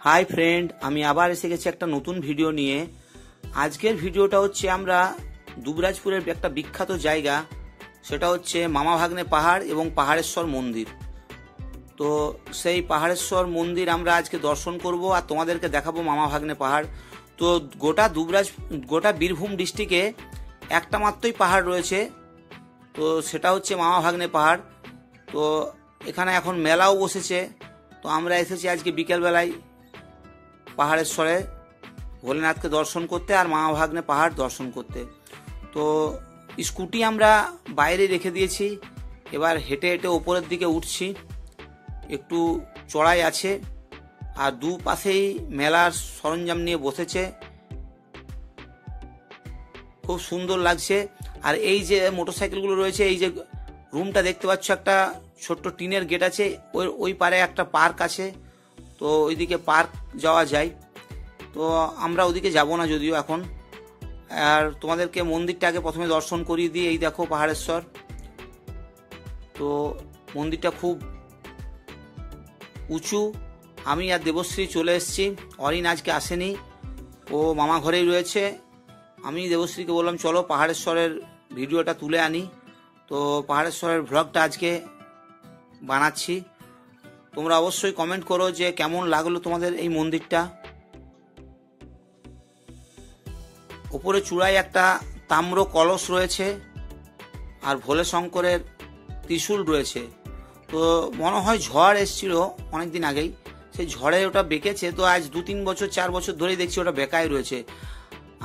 Hi friend, আমি আবার এসে গেছি একটা নতুন ভিডিও নিয়ে। আজকের ভিডিওটা হচ্ছে আমরা দুবরাজপুরের একটা বিখ্যাত জায়গা, সেটা হচ্ছে মামা ভাগ্নে পাহাড় এবং পাহাড়েশ্বর মন্দির। তো সেই পাহাড়েশ্বর মন্দির আমরা আজকে দর্শন করব আর তোমাদেরকে দেখাবো মামা ভাগ্নে পাহাড়। তো গোটা বীরভূম ডিস্ট্রিক্টে একটা মাত্রই পাহাড় রয়েছে, তো সেটা হচ্ছে মামা ভাগ্নে পাহাড়। তো এখানে এখন মেলাও বসেছে। তো আমরা এসেছি আজকে বিকেলবেলায় পাহাড়েশ্বরে ভোলেনাথকে দর্শন করতে আর মামা ভাগ্নে পাহাড় দর্শন করতে। তো স্কুটি আমরা বাইরে রেখে দিয়েছি, এবার হেঁটে হেঁটে ওপরের দিকে উঠছি। একটু চড়াই আছে আর দুপাশেই মেলার সরঞ্জাম নিয়ে বসেছে, খুব সুন্দর লাগছে। আর এই যে মোটরসাইকেলগুলো রয়েছে, এই যে রুমটা দেখতে পাচ্ছ, একটা ছোট্ট টিনের গেট আছে, ওই পারে একটা পার্ক আছে। তো ওইদিকে পার্ক যাওয়া যায়। তো আমরা ওদিকে যাব না যদিও এখন। আর তোমাদেরকে মন্দিরটা আগে প্রথমে দর্শন করিয়ে দিই। এই দেখো পাহাড়েশ্বর। তো মন্দিরটা খুব উঁচু। আমি আর দেবশ্রী চলে এসেছি, অরিন আজকে আসেনি, ও মামা ঘরেই রয়েছে। আমি দেবশ্রীকে বললাম চলো পাহাড়েশ্বরের ভিডিওটা তুলে আনি। তো পাহাড়েশ্বরের ভ্লগটা আজকে বানাচ্ছি। তোমরা অবশ্যই কমেন্ট করো যে কেমন লাগলো তোমাদের এই মন্দিরটা। উপরে চূড়ায় একটা তাম্র কলস রয়েছে আর ভোলে শঙ্করের ত্রিশূল রয়েছে। তো মনে হয় ঝড় এসেছিল অনেকদিন আগেই, সেই ঝড়ে ওটা বেঁকেছে। তো আজ 2-3 বছর 4 বছর ধরেই দেখছি ওটা বেঁকাই রয়েছে।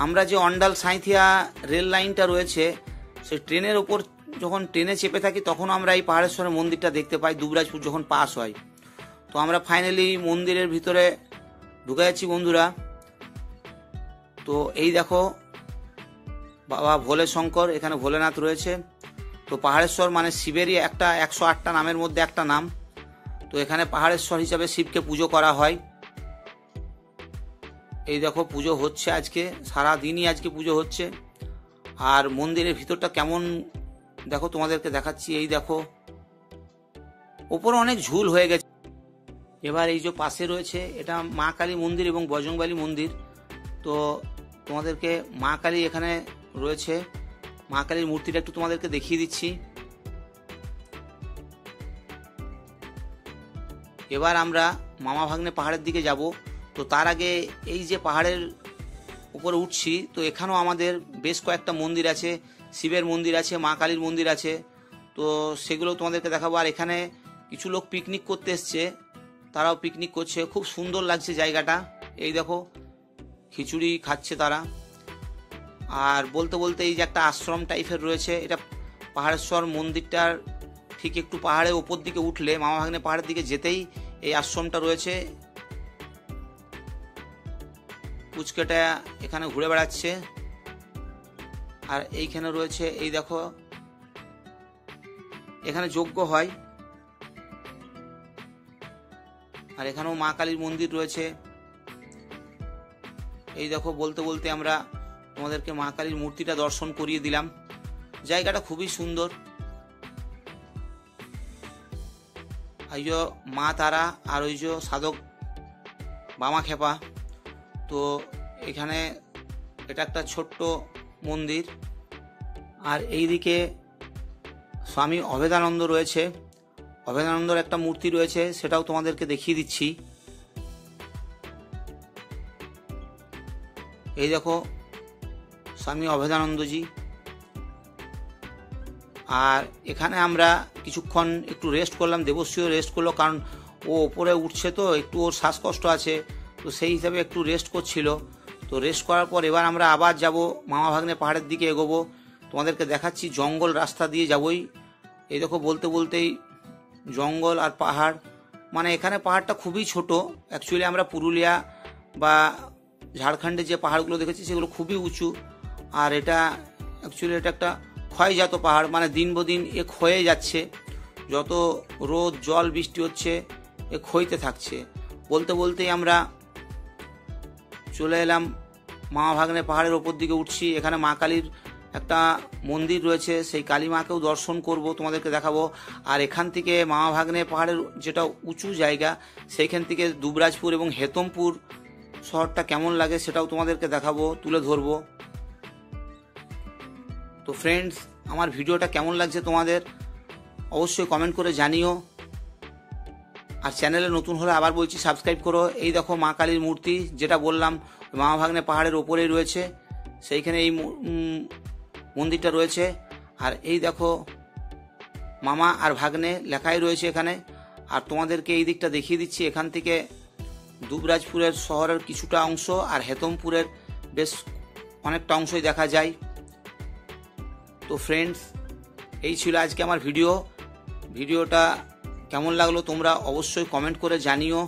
আমরা যে অন্ডাল সাঁইথিয়া রেল লাইনটা রয়েছে, সেই ট্রেনের ওপর যখন ট্রেনে চেপে থাকি তখন আমরা এই পাহাড়েশ্বরের মন্দিরটা দেখতে পাই দুবরাজপুর যখন পাস হয়। তো আমরা ফাইনালি মন্দিরের ভিতরে ঢুকে যাচ্ছি বন্ধুরা। তো এই দেখো বাবা ভোলে শঙ্কর, এখানে ভোলেনাথ রয়েছে। তো পাহাড়েশ্বর মানে শিবেরই একটা 108টা নামের মধ্যে একটা নাম। তো এখানে পাহাড়েশ্বর হিসাবে শিবকে পুজো করা হয়। এই দেখো পুজো হচ্ছে আজকে, সারা দিনই আজকে পুজো হচ্ছে। আর মন্দিরের ভিতরটা কেমন দেখো, তোমাদেরকে দেখাচ্ছি। এই দেখো ওপরে অনেক ঝুল হয়ে গেছে। এবার এই যে পাশে রয়েছে, এটা মা কালী মন্দির এবং বজরংবলী মন্দির। তো তোমাদেরকে মা কালী এখানে রয়েছে, মা কালীর মূর্তিটা একটু তোমাদেরকে দেখিয়ে দিচ্ছি। এবার আমরা মামা ভাগ্নে পাহাড়ের দিকে যাব। তো তার আগে এই যে পাহাড়ের উপরে উঠছি, তো এখানেও আমাদের বেশ কয়েকটা মন্দির আছে, শিবের মন্দির আছে, মা কালীর মন্দির আছে। তো সেগুলো তোমাদেরকে দেখাবো। আর এখানে কিছু লোক পিকনিক করতে এসছে, তারাও পিকনিক করছে, খুব সুন্দর লাগছে জায়গাটা। এই দেখো খিচুড়ি খাচ্ছে তারা। আর বলতে বলতে এই যে একটা আশ্রম টাইপের রয়েছে, এটা পাহাড়েশ্বর মন্দিরটার ঠিক একটু পাহাড়ে ওপর দিকে উঠলে, মামা ভাগ্নে পাহাড়ের দিকে যেতেই এই আশ্রমটা রয়েছে। পুচকেটা এখানে ঘুরে বেড়াচ্ছে। আর এইখানে রয়েছে, এই দেখো এখানে যজ্ঞ হয়। আর এখানেও মা কালীর মন্দির রয়েছে। এই দেখো বলতে বলতে আমরা তোমাদেরকে মা কালীর মূর্তিটা দর্শন করিয়ে দিলাম। জায়গাটা খুবই সুন্দর। এই যে মা তারা আর ওই যে সাধক বামা খেপা। তো এখানে এটা একটা ছোট্ট মন্দির। আর এইদিকে স্বামী অভেদানন্দ রয়েছে, অভেদানন্দর একটা মূর্তি রয়েছে, সেটাও তোমাদেরকে দেখিয়ে দিচ্ছি। এই দেখো স্বামী অভেদানন্দজি। আর এখানে আমরা কিছুক্ষণ একটু রেস্ট করলাম, দেবশ্রীও রেস্ট করলো, কারণ ও ওপরে উঠছে তো একটু ওর শ্বাসকষ্ট আছে। তো সেই হিসাবে একটু রেস্ট করছিল। তো রেস্ট করার পর এবার আমরা আবার যাব মামা ভাগ্নে পাহাড়ের দিকে এগোবো। তোমাদেরকে দেখাচ্ছি, জঙ্গল রাস্তা দিয়ে যাবই। এই দেখো বলতে বলতেই জঙ্গল আর পাহাড়, মানে এখানে পাহাড়টা খুবই ছোট। অ্যাকচুয়ালি আমরা পুরুলিয়া বা ঝাড়খণ্ডে যে পাহাড়গুলো দেখেছি সেগুলো খুবই উঁচু। আর এটা অ্যাকচুয়ালি এটা একটা ক্ষয়জাত পাহাড়, মানে দিন বদিন এ ক্ষয়ে যাচ্ছে। যত রোদ জল বৃষ্টি হচ্ছে এ ক্ষয়তে থাকছে। বলতে বলতেই আমরা চলে এলাম মামা ভাগ্নে পাহাড়ের ওপর দিকে উঠছি। এখানে মা কালীর একটা মন্দির রয়েছে, সেই কালী মাকেও দর্শন করব, তোমাদেরকে দেখাবো। আর এখান থেকে মামা ভাগ্নে পাহাড়ের যেটা উঁচু জায়গা, সেইখান থেকে দুবরাজপুর এবং হেতমপুর শহরটা কেমন লাগে সেটাও তোমাদেরকে দেখাবো, তুলে ধরবো। তো ফ্রেন্ডস, আমার ভিডিওটা কেমন লাগছে তোমাদের অবশ্যই কমেন্ট করে জানিও। আর চ্যানেলে নতুন হলে আবার বলছি সাবস্ক্রাইব করো। এই দেখো মা কালীর মূর্তি, যেটা বললাম মামা ভাগ্নে পাহাড়ের ওপরেই রয়েছে, সেইখানে এই মন্দিরটা রয়েছে। আর এই দেখো মামা আর ভাগ্নে লেখাই রয়েছে এখানে। আর তোমাদেরকে এই দিকটা দেখিয়ে দিচ্ছি, এখান থেকে দুবরাজপুরের শহরের কিছুটা অংশ আর হেতমপুরের বেশ অনেকটা অংশই দেখা যায়। তো ফ্রেন্ডস, এই ছিল আজকে আমার ভিডিওটা কেমন লাগলো তোমরা অবশ্যই কমেন্ট করে জানিও।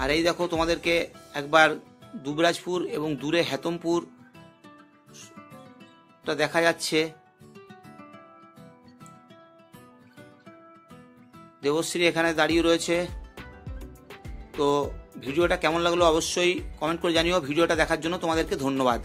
আর এই দেখো তোমাদেরকে একবার দুবরাজপুর এবং দূরে হেতমপুরটা দেখা যাচ্ছে। দেবশ্রী এখানে দাঁড়িয়ে রয়েছে। তো ভিডিওটা কেমন লাগলো অবশ্যই কমেন্ট করে জানিও। ভিডিওটা দেখার জন্য তোমাদেরকে ধন্যবাদ।